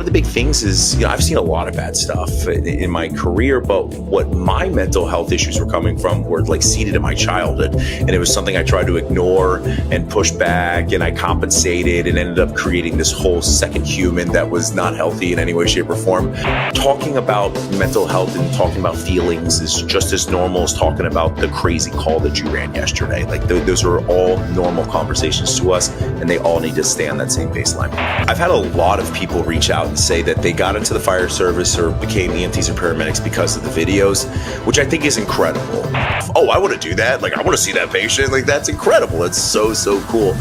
the big things is, I've seen a lot of bad stuff in my career, but what my mental health issues were coming from were like seated in my childhood. And it was something I tried to ignore and push back, and I compensated and ended up creating this whole second human that was not healthy in any way, shape, or form. Talking about mental health and talking about feelings is just as normal as talking about the crazy call that you ran yesterday. Like those are all normal conversations to us, and they all need to stay on that same baseline. I've had a lot of people reach out and say that they got into the fire service or became EMTs or paramedics because of the videos, which I think is incredible. Oh, I want to do that. Like, I want to see that patient. Like, that's incredible. It's so, so cool.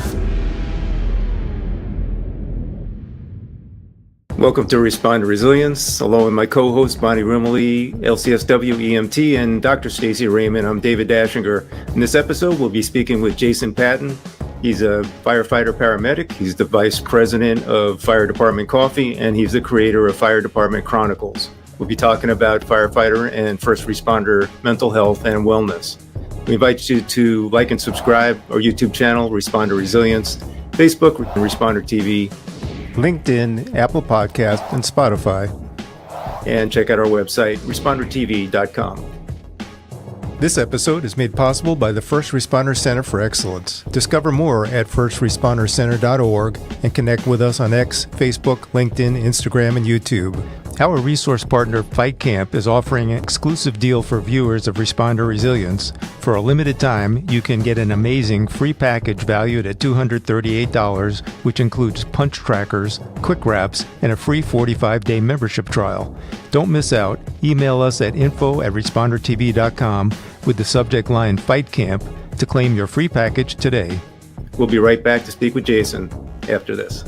Welcome to Respond to Resilience, along with my co-host Bonnie Rumley, LCSW EMT, and Dr. Stacy Raymond. I'm David Dashinger. In this episode, we'll be speaking with Jason Patton. He's a firefighter paramedic. He's the vice president of Fire Department Coffee, and he's the creator of Fire Department Chronicles. We'll be talking about firefighter and first responder mental health and wellness. We invite you to like and subscribe our YouTube channel, Respond to Resilience, Facebook, Responder TV, LinkedIn, Apple Podcast, and Spotify. And check out our website, respondertv.com. This episode is made possible by the First Responder Center for Excellence. Discover more at firstrespondercenter.org and connect with us on X, Facebook, LinkedIn, Instagram, and YouTube. Our resource partner, Fight Camp, is offering an exclusive deal for viewers of Responder Resilience. For a limited time, you can get an amazing free package valued at $238, which includes punch trackers, quick wraps, and a free 45-day membership trial. Don't miss out. Email us at info@respondertv.com with the subject line Fight Camp to claim your free package today. We'll be right back to speak with Jason after this.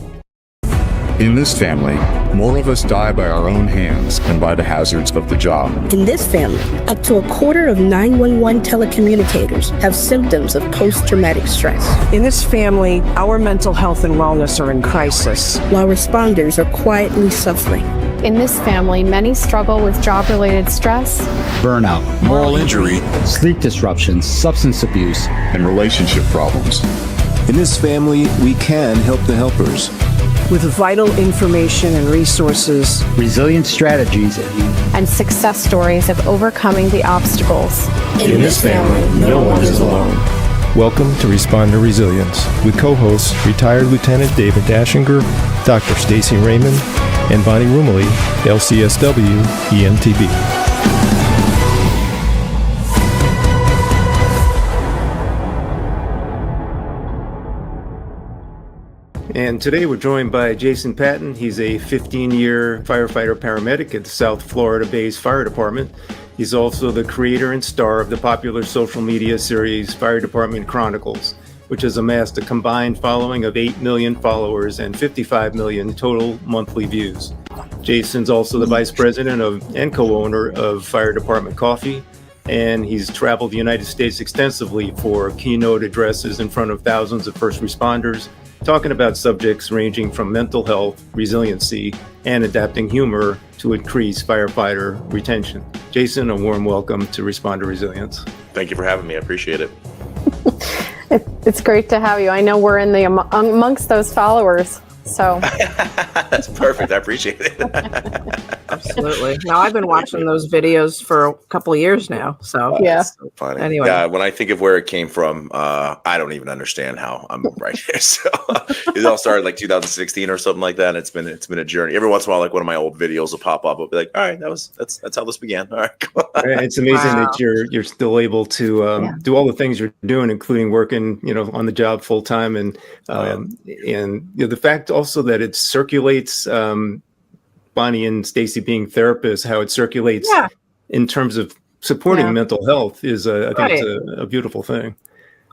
In this family, more of us die by our own hands than by the hazards of the job. In this family, up to a quarter of 911 telecommunicators have symptoms of post-traumatic stress. In this family, our mental health and wellness are in crisis, while responders are quietly suffering. In this family, many struggle with job-related stress, burnout, moral injury, sleep disruptions, substance abuse, and relationship problems. In this family, we can help the helpers. with vital information and resources, resilient strategies, and success stories of overcoming the obstacles. In this family, no one is alone. Welcome to Respond to Resilience with co-hosts retired Lieutenant David Dashinger, Dr. Stacy Raymond, and Bonnie Rumley, LCSW EMTB. And today we're joined by Jason Patton. He's a 15-year firefighter paramedic at the South Florida-based Fire Department. He's also the creator and star of the popular social media series Fire Department Chronicles, which has amassed a combined following of 8 million followers and 55 million total monthly views. Jason's also the vice president and co-owner of Fire Department Coffee, and he's traveled the United States extensively for keynote addresses in front of thousands of first responders, talking about subjects ranging from mental health, resiliency, and adapting humor to increase firefighter retention. Jason, a warm welcome to Respond to Resilience. Thank you for having me. I appreciate it. It's great to have you. I know we're in the amongst those followers, so. That's perfect. I appreciate it. Absolutely. Now, I've been watching those videos for a couple of years now, so yeah. So funny. Anyway. Yeah, when I think of where it came from, I don't even understand how I'm right here. So it all started like 2016 or something like that. And it's been a journey. Every once in a while, like one of my old videos will pop up. I'll be like, all right, that's how this began. All right, cool. It's amazing that you're still able to do all the things you're doing, including working, on the job full time, and the fact also that it circulates. Bonnie and Stacy being therapists, how it circulates in terms of supporting mental health is, I think it's a beautiful thing.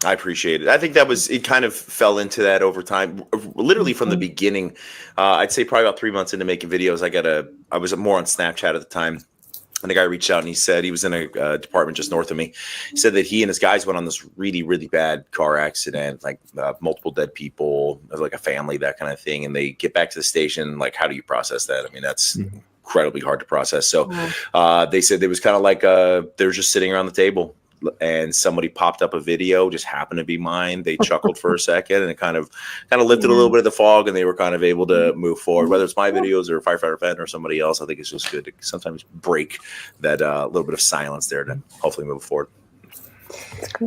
I appreciate it. I think it kind of fell into that over time, literally from the beginning. I'd say probably about 3 months into making videos, I was more on Snapchat at the time. And the guy reached out and he said he was in a department just north of me. He said that he and his guys went on this really, really bad car accident, like multiple dead people, like a family, that kind of thing. And they get back to the station. Like, how do you process that? I mean, that's incredibly hard to process. So they said it was kind of like they were just sitting around the table and somebody popped up a video, just happened to be mine. They chuckled for a second, and it kind of lifted a little bit of the fog, and they were kind of able to move forward. Whether it's my videos or Firefighter Patton or somebody else, I think it's just good to sometimes break that little bit of silence there to hopefully move forward.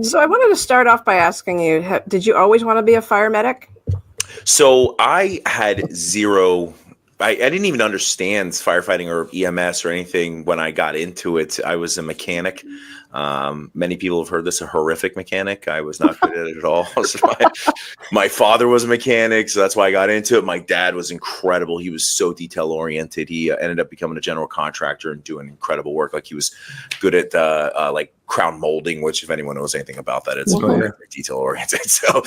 So I wanted to start off by asking you, did you always want to be a fire medic? So I had zero. I didn't even understand firefighting or EMS or anything when I got into it. I was a mechanic. Many people have heard this, a horrific mechanic. I was not good at it at all. So my father was a mechanic, so that's why I got into it. My dad was incredible. He was so detail oriented. He ended up becoming a general contractor and doing incredible work. Like, he was good at like crown molding, which, if anyone knows anything about that, it's very detail oriented. So,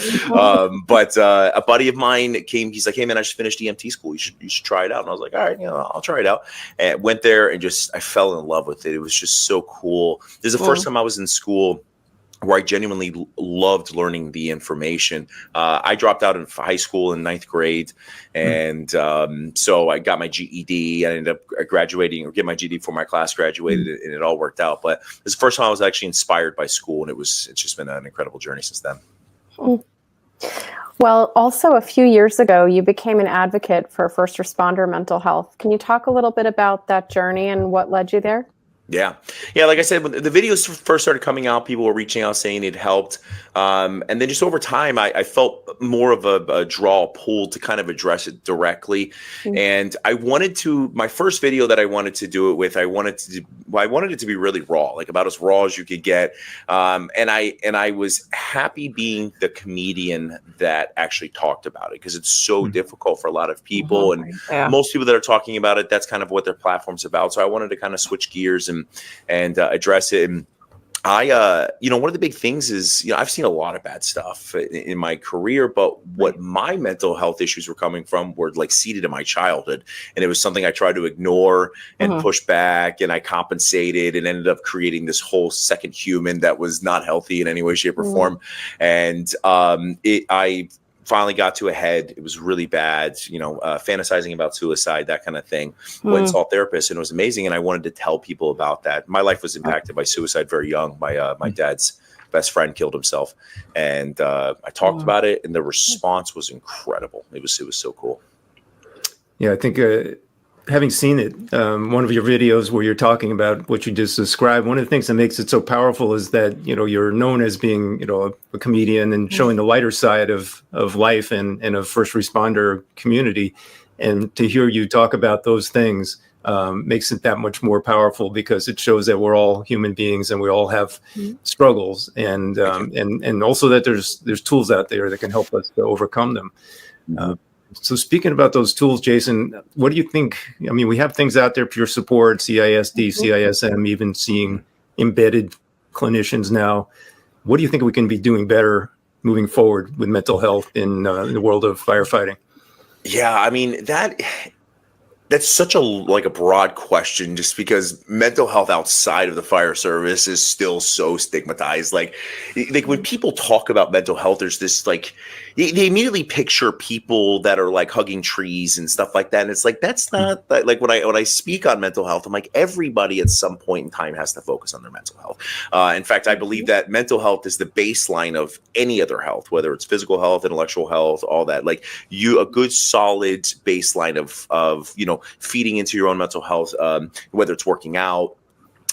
but a buddy of mine came. He's like, "Hey man, I just finished EMT school. You should try it out." And I was like, "All right, I'll try it out." And went there and I fell in love with it. It was just so cool. This is the first time I was in school where I genuinely loved learning the information. I dropped out of high school in 9th grade. And so I got my GED. I ended up graduating, or get my GED before my class graduated, and it all worked out. But it's the first time I was actually inspired by school, and it's just been an incredible journey since then. Well, also a few years ago, you became an advocate for first responder mental health. Can you talk a little bit about that journey and what led you there? Yeah. Like I said, when the videos first started coming out, people were reaching out saying it helped. And then just over time, I felt more of a pull to kind of address it directly. And I wanted to, my first video that I wanted to do it with, I wanted it to be really raw, like about as raw as you could get. And I was happy being the comedian that actually talked about it, because it's so difficult for a lot of people. And most people that are talking about it, that's kind of what their platform's about. So I wanted to kind of switch gears and address it. And I, one of the big things is, I've seen a lot of bad stuff in my career, but what my mental health issues were coming from were like seated in my childhood. And it was something I tried to ignore and push back, and I compensated and ended up creating this whole second human that was not healthy in any way, shape, or form. And I finally got to a head. It was really bad, fantasizing about suicide, that kind of thing. Went and saw a therapist, and it was amazing. And I wanted to tell people about that. My life was impacted by suicide very young. My dad's best friend killed himself, and I talked about it, and the response was incredible. It was so cool. Yeah, I think having seen it, one of your videos where you're talking about what you just described, one of the things that makes it so powerful is that, you're known as being, a comedian and showing the lighter side of life and of first responder community. And to hear you talk about those things makes it that much more powerful, because it shows that we're all human beings and we all have struggles, and also that there's tools out there that can help us to overcome them. So speaking about those tools, Jason, what do you think? I mean, we have things out there, peer support, CISD, CISM, even seeing embedded clinicians now. What do you think we can be doing better moving forward with mental health in the world of firefighting? Yeah, I mean, that's such a broad question, just because mental health outside of the fire service is still so stigmatized. Like when people talk about mental health, there's this they immediately picture people that are like hugging trees and stuff like that. And it's like, that's not like when I speak on mental health, I'm like, everybody at some point in time has to focus on their mental health. In fact, I believe that mental health is the baseline of any other health, whether it's physical health, intellectual health, all that. Like a good solid baseline of feeding into your own mental health, whether it's working out,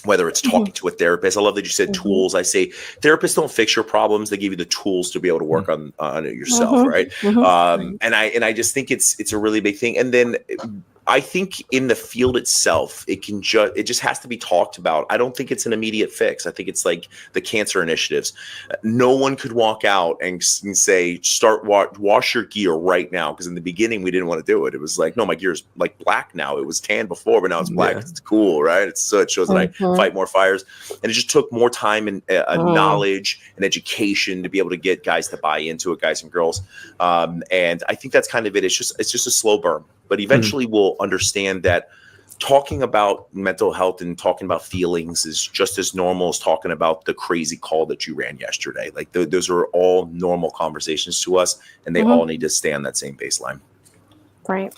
whether it's talking to a therapist. I love that you said tools. I say therapists don't fix your problems; they give you the tools to be able to work on it yourself, right? And I just think it's a really big thing. And then I think in the field itself, it just has to be talked about. I don't think it's an immediate fix. I think it's like the cancer initiatives. No one could walk out and say, start wash your gear right now. Because in the beginning, we didn't want to do it. It was like, no, my gear is like black now. It was tan before, but now it's black. It's cool, right? It shows that I fight more fires. And it just took more time and knowledge and education to be able to get guys to buy into it, guys and girls. And I think that's kind of it. It's just a slow burn. But eventually we'll understand that talking about mental health and talking about feelings is just as normal as talking about the crazy call that you ran yesterday. Like those are all normal conversations to us, and they all need to stay on that same baseline. Right.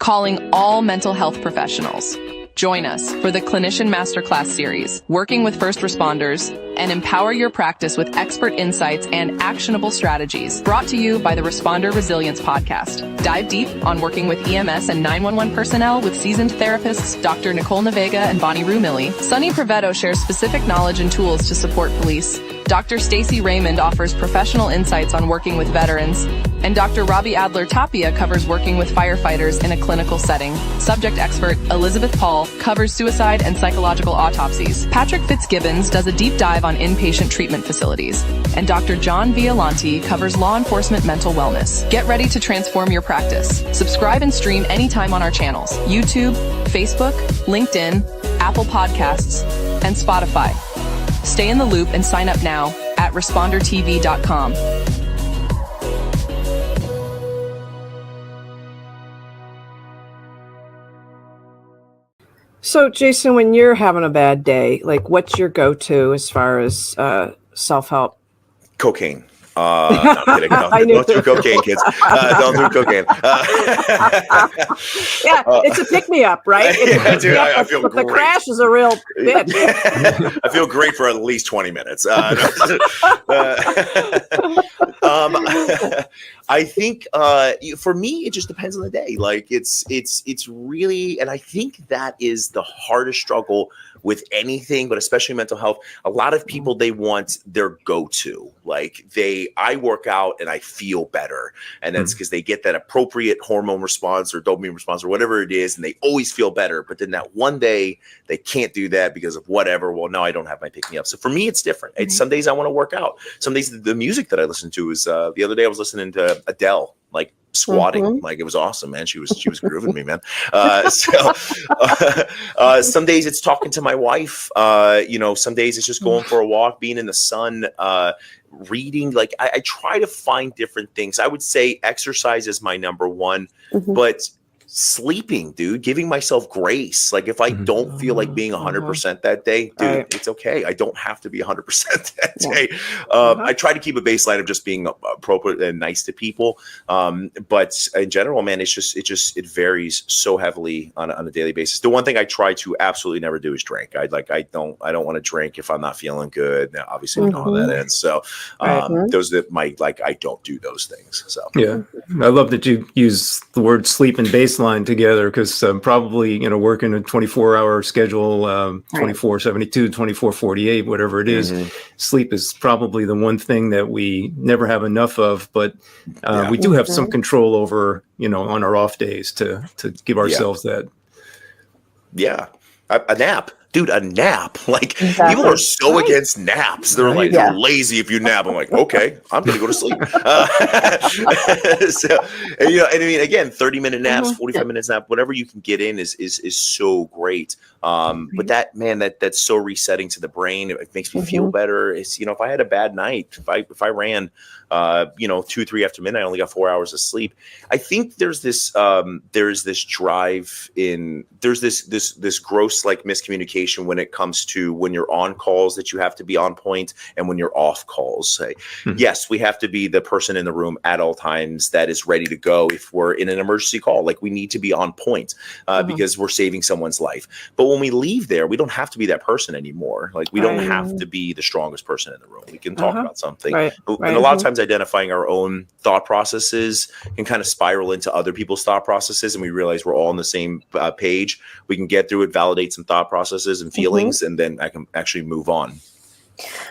Calling all mental health professionals. Join us for the Clinician Masterclass series, working with first responders, and empower your practice with expert insights and actionable strategies. Brought to you by the Responder Resilience Podcast. Dive deep on working with EMS and 911 personnel with seasoned therapists Dr. Nicole Navega and Bonnie Rumilly. Sunny Prevetto shares specific knowledge and tools to support police. Dr. Stacey Raymond offers professional insights on working with veterans, and Dr. Robbie Adler-Tapia covers working with firefighters in a clinical setting. Subject expert Elizabeth Paul covers suicide and psychological autopsies. Patrick Fitzgibbons does a deep dive on inpatient treatment facilities, and Dr. John Violanti covers law enforcement mental wellness. Get ready to transform your practice. Subscribe and stream anytime on our channels: YouTube, Facebook, LinkedIn, Apple Podcasts, and Spotify. Stay in the loop and sign up now at respondertv.com. So, Jason, when you're having a bad day, like, what's your go-to as far as self-help? Cocaine. No, I'm kidding. Don't do cocaine, kids. Don't do cocaine. Yeah, it's a pick-me-up, right? Yeah, dude, I feel but great. The crash is a real bitch. I feel great for at least 20 minutes. I think for me, it just depends on the day. Like it's really, and I think that is the hardest struggle with anything, but especially mental health. A lot of people, they want their go-to. Like I work out and I feel better. And that's because they get that appropriate hormone response or dopamine response or whatever it is. And they always feel better. But then that one day they can't do that because of whatever. Well, no, I don't have my pick-me-up. So for me, it's different. It's some days I want to work out. Some days the music that I listen to is the other day I was listening to Adele, like squatting, like it was awesome, man. She was grooving me, man. Some days it's talking to my wife. Some days it's just going for a walk, being in the sun, reading. Like I try to find different things. I would say exercise is my number one, but sleeping, dude, giving myself grace. Like if I don't feel like being 100% that day, dude, it's okay. I don't have to be 100% that day. I try to keep a baseline of just being appropriate and nice to people. But in general, man, it varies so heavily on a daily basis. The one thing I try to absolutely never do is drink. I don't want to drink if I'm not feeling good. Now, obviously we know how that ends. So those that might I don't do those things. So yeah, I love that you use the word sleep and baseline together, because probably working a 24-hour schedule, 24/72, 24/48, whatever it is, sleep is probably the one thing that we never have enough of, but we do have some control over on our off days to give ourselves that. A nap. Dude, a nap. Like people are so against naps. They're like, you're lazy if you nap. I'm like, okay, I'm gonna go to sleep. And I mean, again, 30-minute naps, 45 minutes nap, whatever you can get in is so great. But that's so resetting to the brain. It makes me feel better. It's if I had a bad night, if I ran 2-3 after midnight, I only got 4 hours of sleep. I think there's this drive in, there's this gross like miscommunication when it comes to when you're on calls that you have to be on point and when you're off calls. Yes, we have to be the person in the room at all times that is ready to go if we're in an emergency call. Like we need to be on point because we're saving someone's life. But when we leave there, we don't have to be that person anymore. Like we don't have to be the strongest person in the room. We can talk about something. And a lot of times identifying our own thought processes can kind of spiral into other people's thought processes, and we realize we're all on the same page. We can get through it, validate some thought processes and feelings, and then I can actually move on.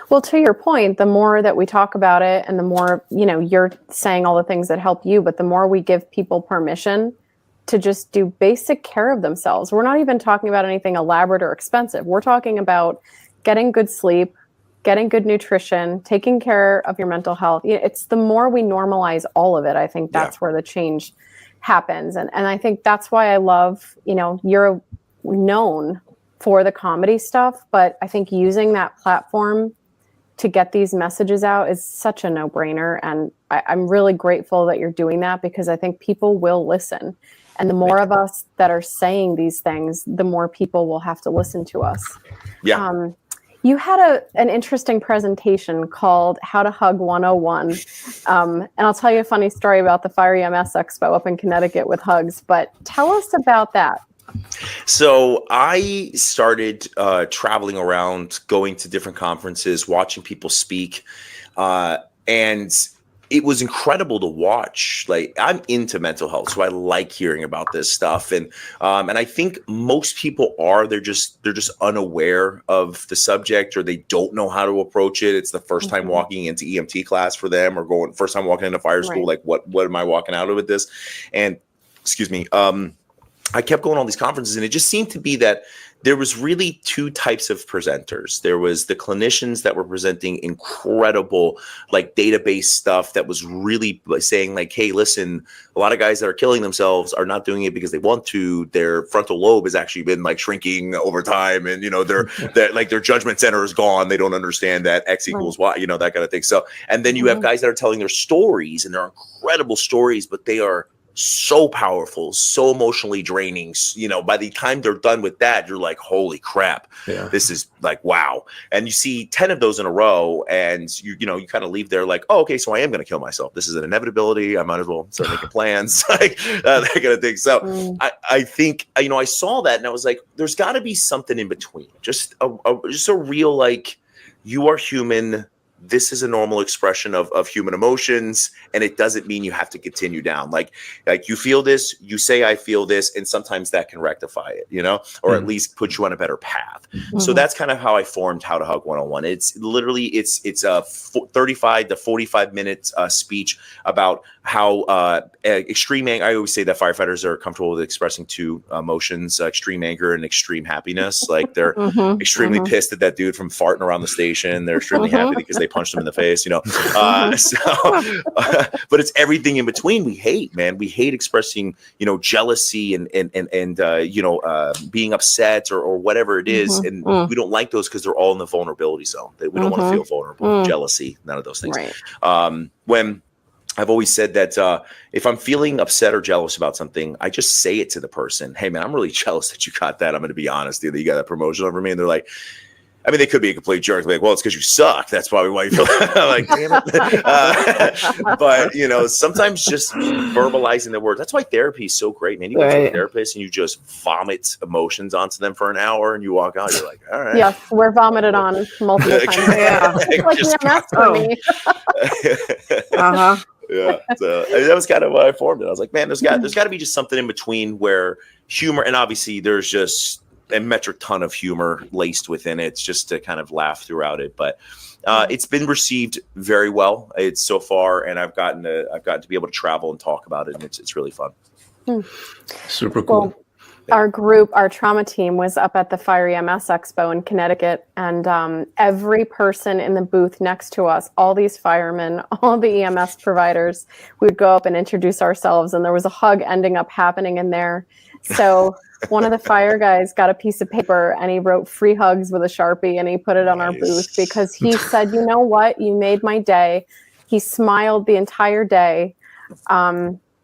Well, to your point, the more that we talk about it and the more, you're saying all the things that help you, but the more we give people permission to just do basic care of themselves. We're not even talking about anything elaborate or expensive. We're talking about getting good sleep, getting good nutrition, taking care of your mental health. It's the more we normalize all of it, I think that's where the change happens. And I think that's why I love, you're known for the comedy stuff, but I think using that platform to get these messages out is such a no-brainer. And I'm really grateful that you're doing that, because I think people will listen. And the more of us that are saying these things, the more people will have to listen to us. Yeah. You had an interesting presentation called How to Hug 101. And I'll tell you a funny story about the Fire EMS Expo up in Connecticut with hugs, but tell us about that. So I started traveling around, going to different conferences, watching people speak, and it was incredible to watch. Like, I'm into mental health, so I like hearing about this stuff, and I think most people are. They're just unaware of the subject, or they don't know how to approach it. It's the first time walking into EMT class for them, or first time walking into fire school. Like, what am I walking out of with this? And excuse me. I kept going to all these conferences, and it just seemed to be that there was really two types of presenters. There was the clinicians that were presenting incredible, like, database stuff that was really saying, like, hey, listen, a lot of guys that are killing themselves are not doing it because they want to. Their frontal lobe has actually been, like, shrinking over time, and their judgment center is gone. They don't understand that X equals Y, that kind of thing. So, and then you have guys that are telling their stories, and they're incredible stories, but they are so powerful, so emotionally draining. By the time they're done with that, you're like, holy crap, this is like, wow. And you see 10 of those in a row, and you kind of leave there like, oh, okay, so I am going to kill myself. This is an inevitability. I might as well start making plans, like that kind of thing. So I think, I saw that, and I was like, there's got to be something in between. Just a real, like, you are human. This is a normal expression of human emotions, and it doesn't mean you have to continue down. Like you feel this, you say, I feel this, and sometimes that can rectify it, or at least put you on a better path. So that's kind of how I formed How to Hug 101. It's literally, it's a 35 to 45 minute speech about how extreme anger. I always say that firefighters are comfortable with expressing two emotions, extreme anger and extreme happiness. Like, they're extremely pissed at that dude from farting around the station. They're extremely happy because they punched him in the face, but it's everything in between. We hate, man. We hate expressing, jealousy and being upset or whatever it is. And we don't like those because they're all in the vulnerability zone. We don't want to feel vulnerable. Jealousy, none of those things. Right. When I've always said that if I'm feeling upset or jealous about something, I just say it to the person. Hey, man, I'm really jealous that you got that. I'm going to be honest with you, that you got that promotion over me. And they're like, I mean, they could be a complete jerk. Like, well, it's because you suck. That's probably why you feel that. I'm like, damn it. But, sometimes just verbalizing the words. That's why therapy is so great, man. You go to a therapist and you just vomit emotions onto them for an hour, and you walk out. You're like, all right. Yes, we're vomited on multiple times. Like EMS for me. Yeah, so that was kind of why I formed it. I was like, man, there's got to be just something in between where humor, and obviously there's just a metric ton of humor laced within it, just to kind of laugh throughout it. But it's been received very well. It's so far, and I've gotten to be able to travel and talk about it, and it's really fun. Super cool. Well, our group, our trauma team, was up at the Fire EMS Expo in Connecticut, and every person in the booth next to us, all these firemen, all the EMS providers, we would go up and introduce ourselves, and there was a hug ending up happening in there. So one of the fire guys got a piece of paper, and he wrote free hugs with a Sharpie, and he put it on our booth because he said, you know what, you made my day. He smiled the entire day.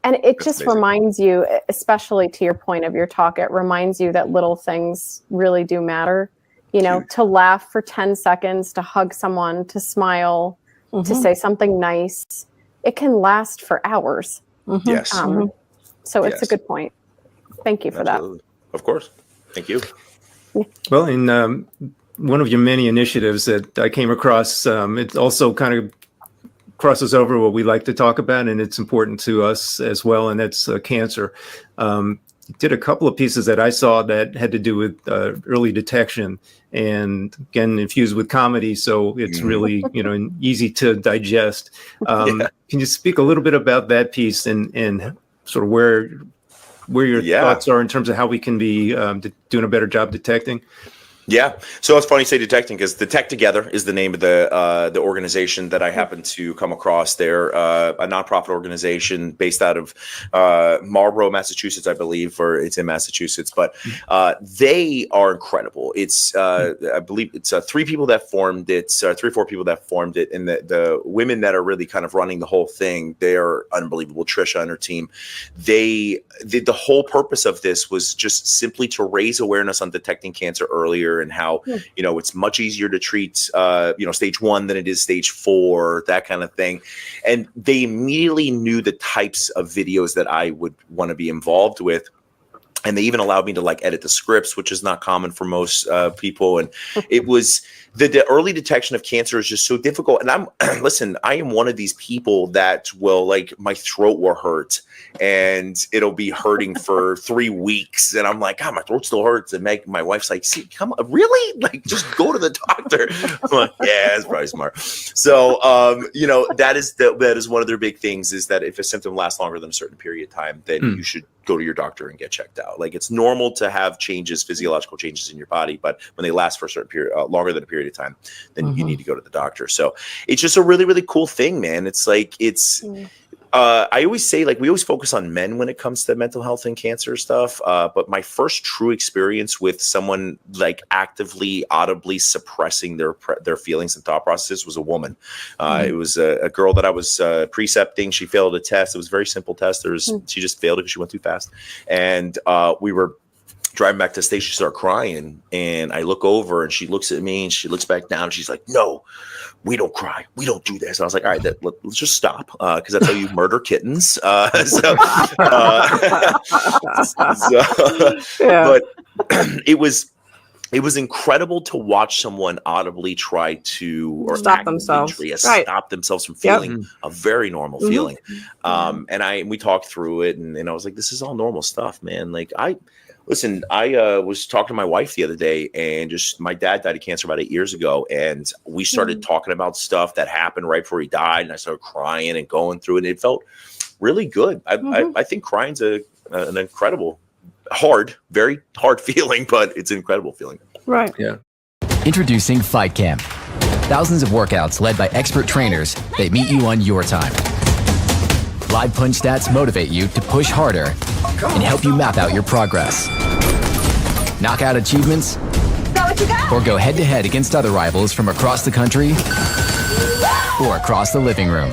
And it just reminds you, especially to your point of your talk, it reminds you that little things really do matter. To laugh for 10 seconds, to hug someone, to smile, to say something nice. It can last for hours. Yes. So it's a good point. Thank you for that. Of course. Thank you. Well, in one of your many initiatives that I came across, it also kind of crosses over what we like to talk about, and it's important to us as well, and that's cancer. Did a couple of pieces that I saw that had to do with early detection, and again, infused with comedy, so it's really easy to digest. Can you speak a little bit about that piece and sort of where your thoughts are in terms of how we can be doing a better job detecting? Yeah. So it's funny you say detecting, because Detect Together is the name of the organization that I happen to come across. They're a nonprofit organization based out of Marlborough, Massachusetts, I believe, or it's in Massachusetts. But they are incredible. It's I believe it's 3 people that formed it, 3 or 4 people that formed it, and the women that are really kind of running the whole thing, they are unbelievable. Trisha and her team. The whole purpose of this was just simply to raise awareness on detecting cancer earlier, and how it's much easier to treat stage 1 than it is stage 4, that kind of thing. And they immediately knew the types of videos that I would want to be involved with. And they even allowed me to like edit the scripts, which is not common for most people. And it was the early detection of cancer is just so difficult. And listen, I am one of these people that will like, my throat will hurt and it'll be hurting for 3 weeks. And I'm like, God, my throat still hurts. And my wife's like, see, come on, really? Like, just go to the doctor. I'm like, yeah, that's probably smart. So, that is one of their big things is that if a symptom lasts longer than a certain period of time, then you should go to your doctor and get checked out. Like, it's normal to have physiological changes in your body, but when they last for a certain period, longer than a period of time, then you need to go to the doctor. So it's just a really, really cool thing, man. It's like, I always say, like, we always focus on men when it comes to mental health and cancer stuff. But my first true experience with someone like actively, audibly suppressing their feelings and thought processes was a woman. It was a girl that I was precepting. She failed a test. It was a very simple test. She just failed it because she went too fast. And we were driving back to the station. She started crying, and I look over, and she looks at me, and she looks back down, and she's like, "No, we don't cry. We don't do this." And I was like, all right, let's just stop, because that's how you murder kittens. But it was incredible to watch someone audibly try to stop themselves, stop themselves from feeling a very normal feeling. And we talked through it, and I was like, this is all normal stuff, man. Like, I was talking to my wife the other day, and my dad died of cancer about 8 years ago. And we started talking about stuff that happened right before he died. And I started crying and going through it. And it felt really good. I think crying's an incredible, very hard feeling, but it's an incredible feeling. Right. Yeah. Introducing Fight Camp. Thousands of workouts led by expert trainers that meet you on your time. Live punch stats motivate you to push harder and help you map out your progress. Knock out achievements, or go head-to-head against other rivals from across the country or across the living room.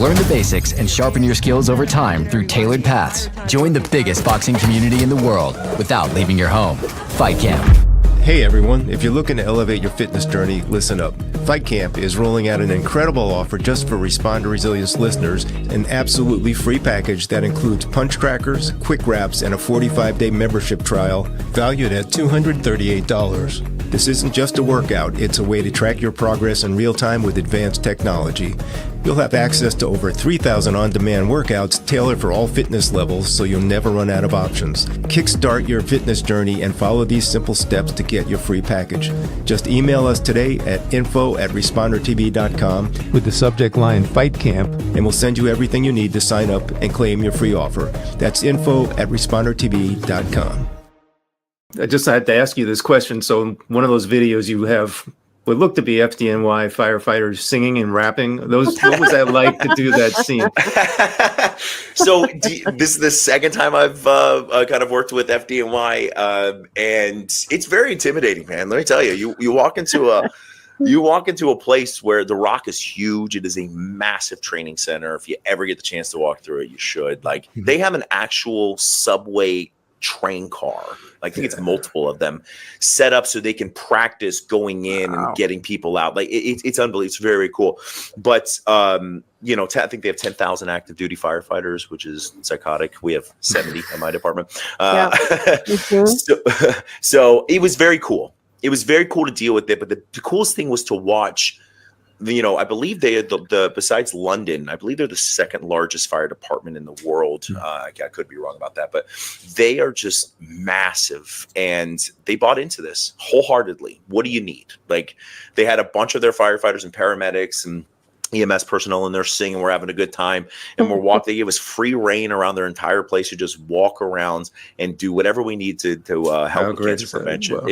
Learn the basics and sharpen your skills over time through tailored paths. Join the biggest boxing community in the world without leaving your home. Fight Camp. Hey everyone, if you're looking to elevate your fitness journey, listen up. Fight Camp is rolling out an incredible offer just for Respond to Resilience listeners, an absolutely free package that includes punch trackers, quick wraps, and a 45-day membership trial valued at $238. This isn't just a workout, it's a way to track your progress in real time with advanced technology. You'll have access to over 3,000 on-demand workouts tailored for all fitness levels, so you'll never run out of options. Kickstart your fitness journey and follow these simple steps to get your free package. Just email us today at info@respondertv.com with the subject line Fight Camp, and we'll send you everything you need to sign up and claim your free offer. That's info@respondertv.com. I just had to ask you this question. So in one of those videos you have what looked to be FDNY firefighters singing and rapping. What was that like to do that scene? So this is the second time I've kind of worked with FDNY, and it's very intimidating, man. Let me tell you, you walk into a place where the Rock is huge. It is a massive training center. If you ever get the chance to walk through it, you should. Like, they have an actual subway train car. I think it's multiple of them set up so they can practice going in and getting people out. Like, it's unbelievable. It's very cool. But, I think they have 10,000 active duty firefighters, which is psychotic. We have 70 in my department. So it was very cool. It was very cool to deal with it. But the coolest thing was to watch. I believe they had besides London, I believe they're the second largest fire department in the world. I could be wrong about that, but they are just massive, and they bought into this wholeheartedly. What do you need? Like, they had a bunch of their firefighters and paramedics and EMS personnel in there singing. We're having a good time, and they gave us free reign around their entire place to just walk around and do whatever we need to help with cancer prevention. Wow.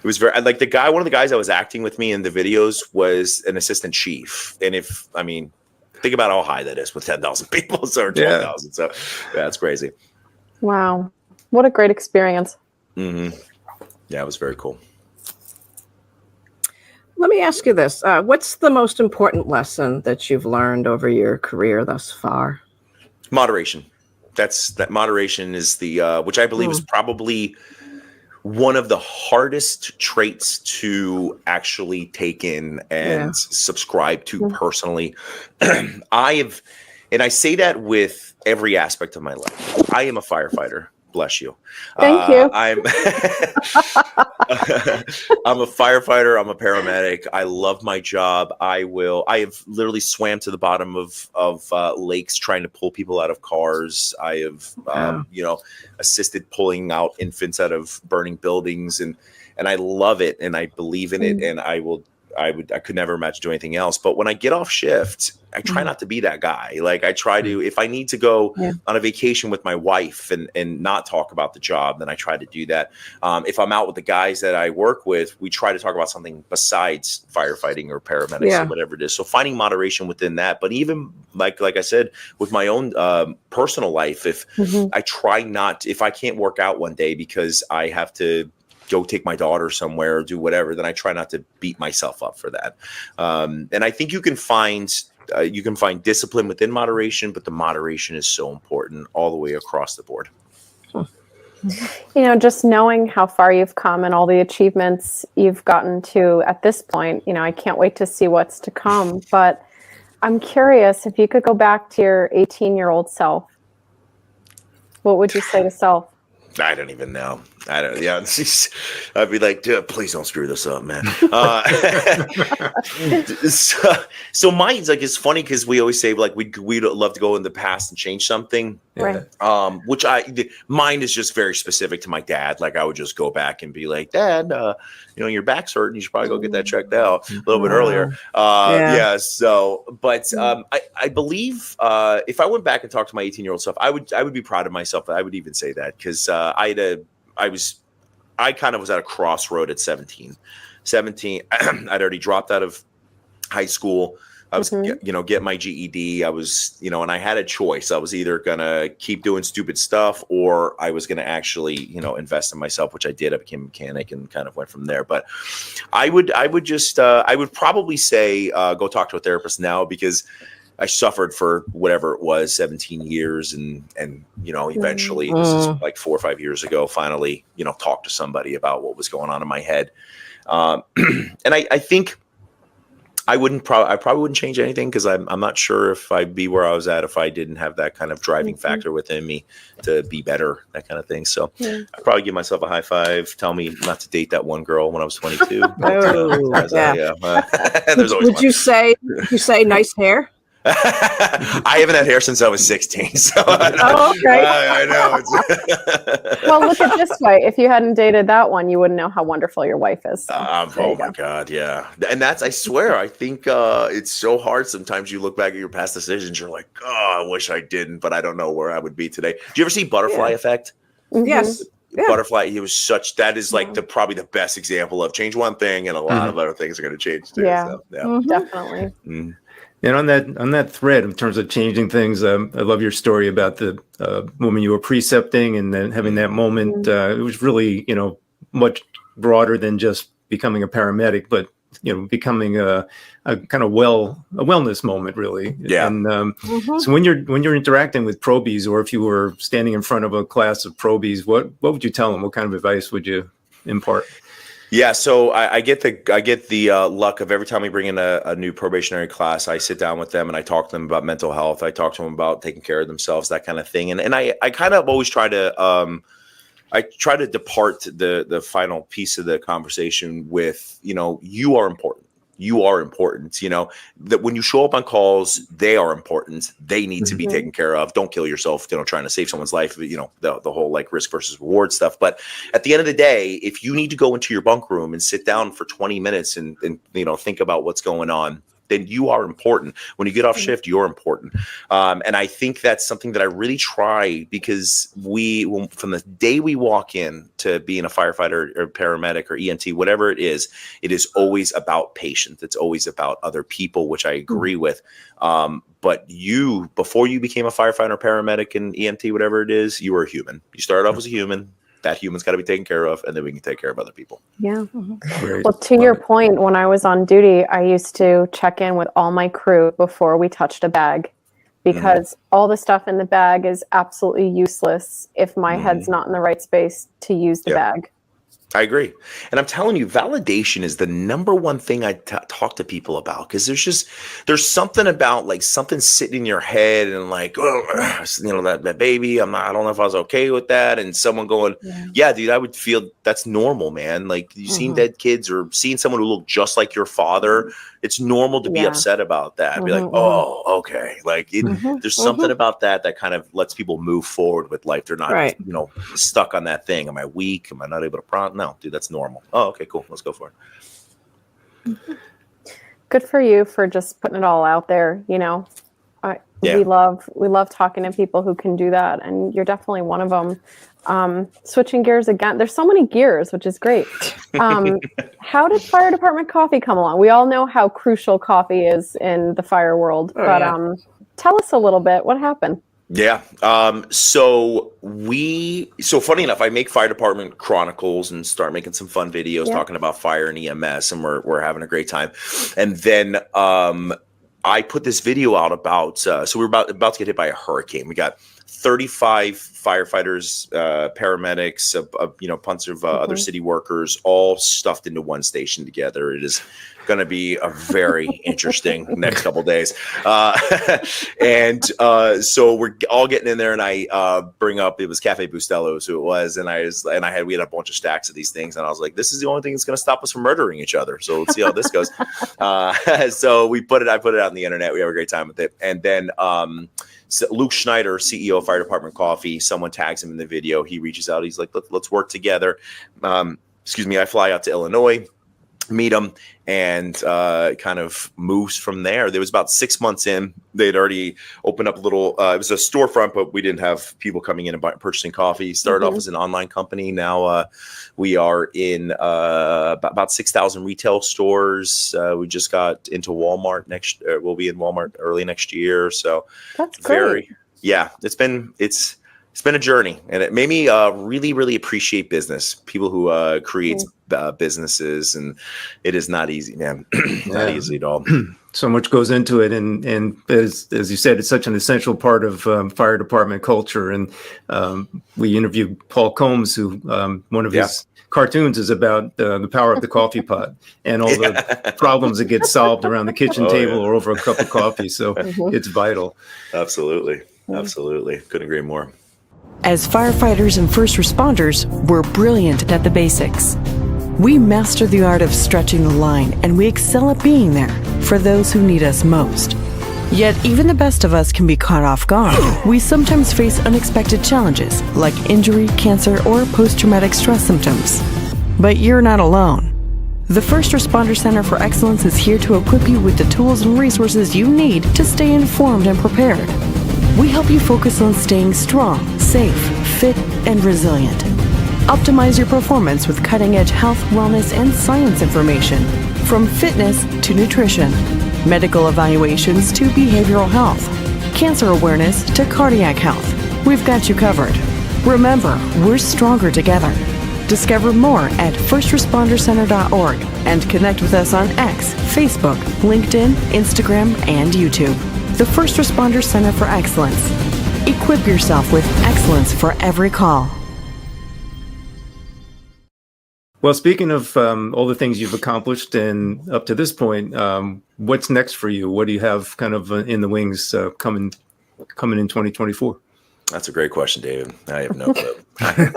It was very, like, one of the guys that was acting with me in the videos was an assistant chief. And think about how high that is with 10,000 people or 12,000. So that's crazy. Wow. What a great experience. Mm-hmm. Yeah, it was very cool. Let me ask you this. What's the most important lesson that you've learned over your career thus far? Moderation. That moderation is which I believe is probably one of the hardest traits to actually take in and subscribe to personally. I say that with every aspect of my life. I am a firefighter. Bless you. Thank you. I'm I'm a firefighter. I'm a paramedic. I love my job. I have literally swam to the bottom of lakes trying to pull people out of cars. I have, assisted pulling out infants out of burning buildings, and I love it, and I believe in it, and I could never imagine doing anything else. But when I get off shift, I try not to be that guy. Like I try to, if I need to go on a vacation with my wife and not talk about the job, then I try to do that. If I'm out with the guys that I work with, we try to talk about something besides firefighting or paramedics or whatever it is. So finding moderation within that. But even like I said, with my own personal life, if I try not, if I can't work out one day because I have to go take my daughter somewhere or do whatever, then I try not to beat myself up for that. And I think you can find discipline within moderation, but the moderation is so important all the way across the board. Just knowing how far you've come and all the achievements you've gotten to at this point, I can't wait to see what's to come. But I'm curious, if you could go back to your 18-year-old self, what would you say to self? I don't even know. I don't. Yeah, I'd be like, dude, please don't screw this up, man. So mine's like, it's funny because we always say like we'd love to go in the past and change something. Right. Which mine is just very specific to my dad. Like I would just go back and be like, Dad, your back's hurting. You should probably go get that checked out a little bit earlier. So, but I believe if I went back and talked to my 18-year-old self, I would be proud of myself. I would even say that because I kind of was at a crossroad at 17. I'd already dropped out of high school. I was, getting my GED. I was, and I had a choice. I was either going to keep doing stupid stuff or I was going to actually, invest in myself, which I did. I became a mechanic and kind of went from there. But I would probably say, go talk to a therapist now because I suffered for whatever it was, 17 years. And eventually this is like 4 or 5 years ago, finally, talked to somebody about what was going on in my head. And I think I probably wouldn't change anything because I'm not sure if I'd be where I was at if I didn't have that kind of driving factor within me to be better, that kind of thing. So I'd probably give myself a high five, tell me not to date that one girl when I was 22. Would you say nice hair? I haven't had hair since I was 16. So okay. I know. Well, look at it this way. If you hadn't dated that one, you wouldn't know how wonderful your wife is. So oh my God. Yeah. And I swear, I think it's so hard. Sometimes you look back at your past decisions. You're like, oh, I wish I didn't, but I don't know where I would be today. Do you ever see Butterfly Effect? Yes. Yeah. Butterfly, that is like probably the best example of change one thing and a lot of other things are going to change too. Yeah, so, definitely. And on that thread, in terms of changing things, I love your story about the woman you were precepting and then having that moment. It was really, much broader than just becoming a paramedic, but becoming a kind of wellness moment, really. Yeah. And so when you're interacting with probies, or if you were standing in front of a class of probies, what would you tell them? What kind of advice would you impart? Yeah, so I get the luck of every time we bring in a new probationary class, I sit down with them and I talk to them about mental health. I talk to them about taking care of themselves, that kind of thing. And I kind of always try to depart the final piece of the conversation with, you are important. You are important, that when you show up on calls, they are important. They need to be taken care of. Don't kill yourself, trying to save someone's life, the whole like risk versus reward stuff. But at the end of the day, if you need to go into your bunk room and sit down for 20 minutes and think about what's going on, then you are important. When you get off shift, you're important. And I think that's something that I really try because from the day we walk in to being a firefighter or paramedic or EMT, whatever it is always about patients. It's always about other people, which I agree with. But before you became a firefighter, paramedic, and EMT, whatever it is, you were a human. You started off as a human. That human's got to be taken care of, and then we can take care of other people. Yeah. Well, to your point, when I was on duty, I used to check in with all my crew before we touched a bag because all the stuff in the bag is absolutely useless if my head's not in the right space to use the bag. I agree. And I'm telling you, validation is the number one thing I talk to people about, because there's something about like something sitting in your head and like, oh, you know, that baby, I don't know if I was okay with that. And someone going, yeah, dude, I would feel that's normal, man. Like you've seen dead kids or seeing someone who looked just like your father. It's normal to be upset about that. Be like, oh, okay. Like there's something about that kind of lets people move forward with life. They're not, you know, stuck on that thing. Am I weak? Am I not able to No, dude, that's normal. Oh, okay, cool. Let's go for it. Good for you for just putting it all out there. You know, we love talking to people who can do that, and you're definitely one of them. Switching gears again, there's so many gears, which is great. How did Fire Department Coffee come along? We all know how crucial coffee is in the fire world, but tell us a little bit. What happened? Yeah. So funny enough, I make Fire Department Chronicles and start making some fun videos talking about fire and EMS, and we're having a great time. And then I put this video out about so we were about to get hit by a hurricane. We got 35 firefighters, paramedics, you know, bunch of other city workers, all stuffed into one station together. It is going to be a very interesting next couple of days. So we're all getting in there, and I bring up, it was Cafe Bustelo's who it was, and we had a bunch of stacks of these things, and I was like, this is the only thing that's going to stop us from murdering each other. So let's see how this goes. So I put it out on the internet. We have a great time with it, and then so Luke Schneider, CEO of Fire Department Coffee, someone tags him in the video. He reaches out. He's like, let's work together. I fly out to Illinois, meet him, and kind of moves from there. There was about 6 months in. They'd already opened up a little, it was a storefront, but we didn't have people coming in and purchasing coffee. Started off as an online company. Now we are in about 6,000 retail stores. We just got into Walmart we'll be in Walmart early next year. So that's great. It's been a journey, and it made me really, really appreciate business. People who create businesses, and it is not easy, man. Not easy at all. So much goes into it, and as you said, it's such an essential part of fire department culture. And we interviewed Paul Combs, who one of his cartoons is about the power of the coffee pot and all the problems that get solved around the kitchen table or over a cup of coffee. So it's vital. Absolutely. Couldn't agree more. As firefighters and first responders, we're brilliant at the basics. We master the art of stretching the line, and we excel at being there for those who need us most. Yet even the best of us can be caught off guard. We sometimes face unexpected challenges like injury, cancer, or post-traumatic stress symptoms. But you're not alone. The First Responder Center for Excellence is here to equip you with the tools and resources you need to stay informed and prepared. We help you focus on staying strong, safe, fit, and resilient. Optimize your performance with cutting-edge health, wellness, and science information, from fitness to nutrition, medical evaluations to behavioral health, cancer awareness to cardiac health. We've got you covered. Remember, we're stronger together. Discover more at firstrespondercenter.org and connect with us on X, Facebook, LinkedIn, Instagram, and YouTube. The First Responder Center for Excellence. Equip yourself with excellence for every call. Well, speaking of all the things you've accomplished and up to this point, what's next for you? What do you have kind of in the wings coming in 2024? That's a great question, David. I have no clue.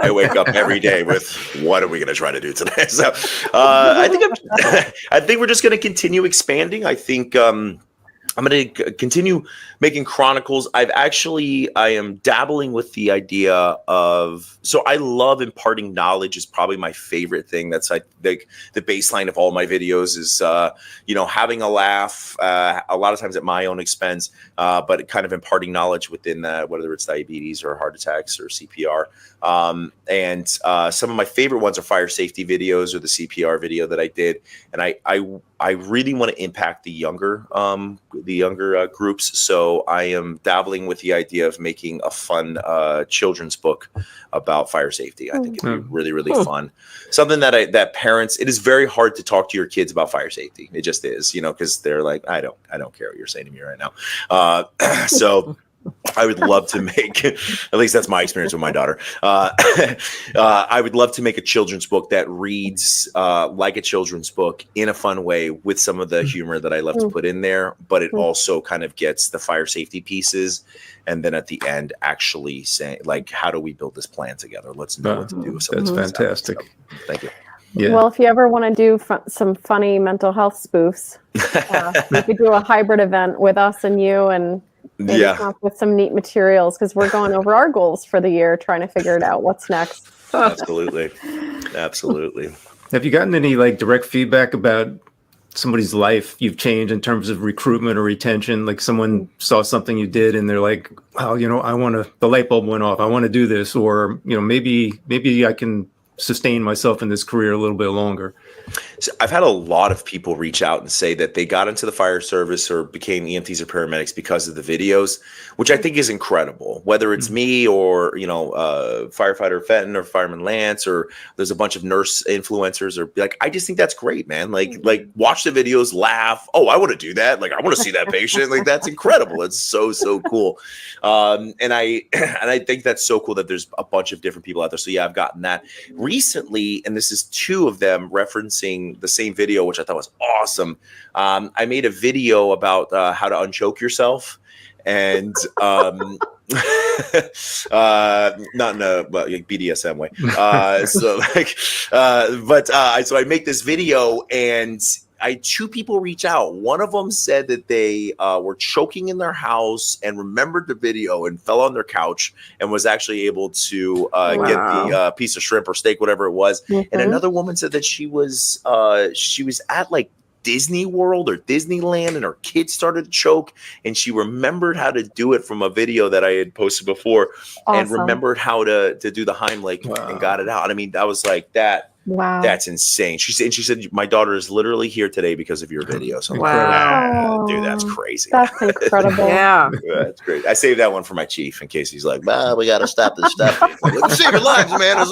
I wake up every day with, what are we going to try to do today? So I think we're just going to continue expanding. I think I'm going to continue making chronicles. I am dabbling with the idea of, so I love imparting knowledge is probably my favorite thing. That's like the baseline of all my videos is, having a laugh, a lot of times at my own expense, but kind of imparting knowledge within that, whether it's diabetes or heart attacks or CPR. And some of my favorite ones are fire safety videos or the CPR video that I did. And I really want to impact the younger groups. So I am dabbling with the idea of making a fun children's book about fire safety. I think it'd be really, really fun. Something that parents, it is very hard to talk to your kids about fire safety. It just is, because they're like, I don't care what you're saying to me right now. So I would love to make, at least that's my experience with my daughter. I would love to make a children's book that reads like a children's book in a fun way with some of the humor that I love to put in there, but it also kind of gets the fire safety pieces. And then at the end, actually saying, like, how do we build this plan together? Let's know what to do. So that's fantastic. So, thank you. Yeah. Well, if you ever want to do some funny mental health spoofs, we could do a hybrid event with us and you, and maybe come up with some neat materials, because we're going over our goals for the year, trying to figure it out. What's next? Absolutely. Absolutely. Have you gotten any like direct feedback about somebody's life you've changed in terms of recruitment or retention? Like someone saw something you did and they're like, oh, the light bulb went off. I want to do this. Or, maybe I can sustain myself in this career a little bit longer. So I've had a lot of people reach out and say that they got into the fire service or became EMTs or paramedics because of the videos, which I think is incredible. Whether it's me or, firefighter Fenton or fireman Lance, or there's a bunch of nurse influencers, or like, I just think that's great, man. Like watch the videos, laugh. Oh, I want to do that. Like, I want to see that patient. Like, that's incredible. It's so cool. And I think that's so cool that there's a bunch of different people out there. So yeah, I've gotten that recently. And this is two of them referencing the same video, which I thought was awesome. I made a video about how to unchoke yourself, and not in a BDSM way. So I make this video, and two people reach out. One of them said that they were choking in their house and remembered the video and fell on their couch and was actually able to get the piece of shrimp or steak, whatever it was. And another woman said that she was at like Disney World or Disneyland, and her kids started to choke, and she remembered how to do it from a video that I had posted before. Awesome. And remembered how to do the Heimlich and got it out. I mean, I was like, wow, that's insane. She said, my daughter is literally here today because of your video. So I'm like, dude, that's crazy. That's incredible. Yeah. That's great. I saved that one for my chief in case he's like, we got to stop this stuff. Like, save your lives, man. I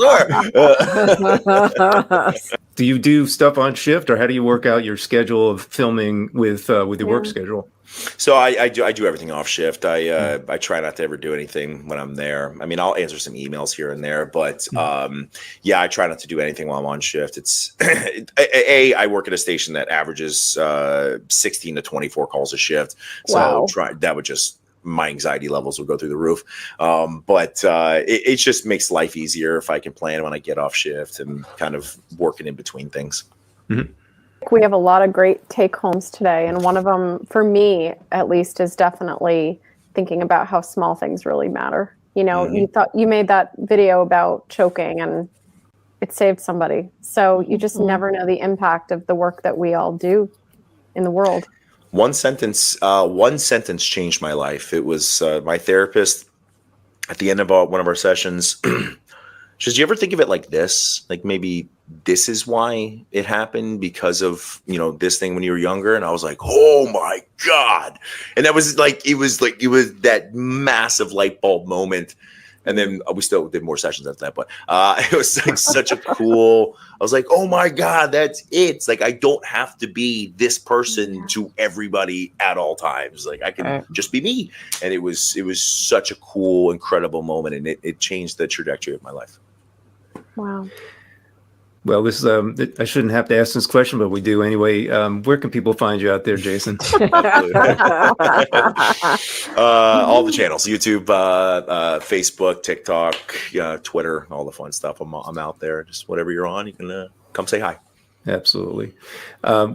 swear. Do you do stuff on shift, or how do you work out your schedule of filming with your work schedule? So I do everything off shift. I try not to ever do anything when I'm there. I mean, I'll answer some emails here and there, but I try not to do anything while I'm on shift. It's I work at a station that averages 16 to 24 calls a shift. So that would just, my anxiety levels will go through the roof. But it just makes life easier if I can plan when I get off shift and kind of working in between things. Mm-hmm. We have a lot of great take homes today, and one of them, for me at least, is definitely thinking about how small things really matter. You made that video about choking, and it saved somebody. So you just never know the impact of the work that we all do in the world. One sentence changed my life. It was my therapist at the end of one of our sessions. She says, "You ever think of it like this? Like maybe this is why it happened, because of, this thing when you were younger?" And I was like, oh my God. And that was it was that massive light bulb moment. And then we still did more sessions after that, but it was like such a cool, I was like, oh my God, that's it. It's like, I don't have to be this person to everybody at all times. Like, I can just be me. And it was such a cool, incredible moment. And it changed the trajectory of my life. Wow. Well, this I shouldn't have to ask this question, but we do anyway. Where can people find you out there, Jason? All the channels: YouTube, Facebook, TikTok, Twitter, all the fun stuff. I'm out there. Just whatever you're on, you can come say hi. Absolutely.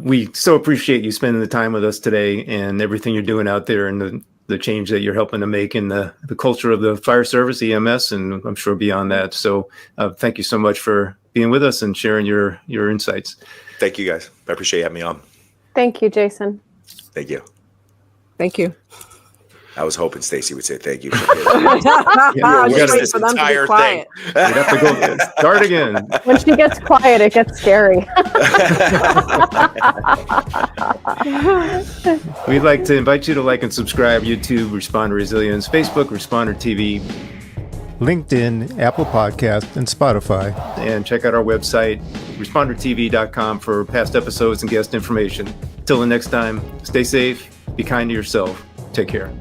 We so appreciate you spending the time with us today and everything you're doing out there, and the change that you're helping to make in the culture of the fire service, EMS, and I'm sure beyond that. So thank you so much for being with us and sharing your insights. Thank you, guys. I appreciate you having me on. Thank you, Jason. Thank you. Thank you. I was hoping Stacy would say thank you. We got this entire thing. We have to go start again. When she gets quiet, it gets scary. We'd like to invite you to like and subscribe YouTube, Responder Resilience, Facebook, Responder TV, LinkedIn, Apple Podcast, and Spotify. And check out our website, respondertv.com, for past episodes and guest information. Till the next time, stay safe, be kind to yourself. Take care.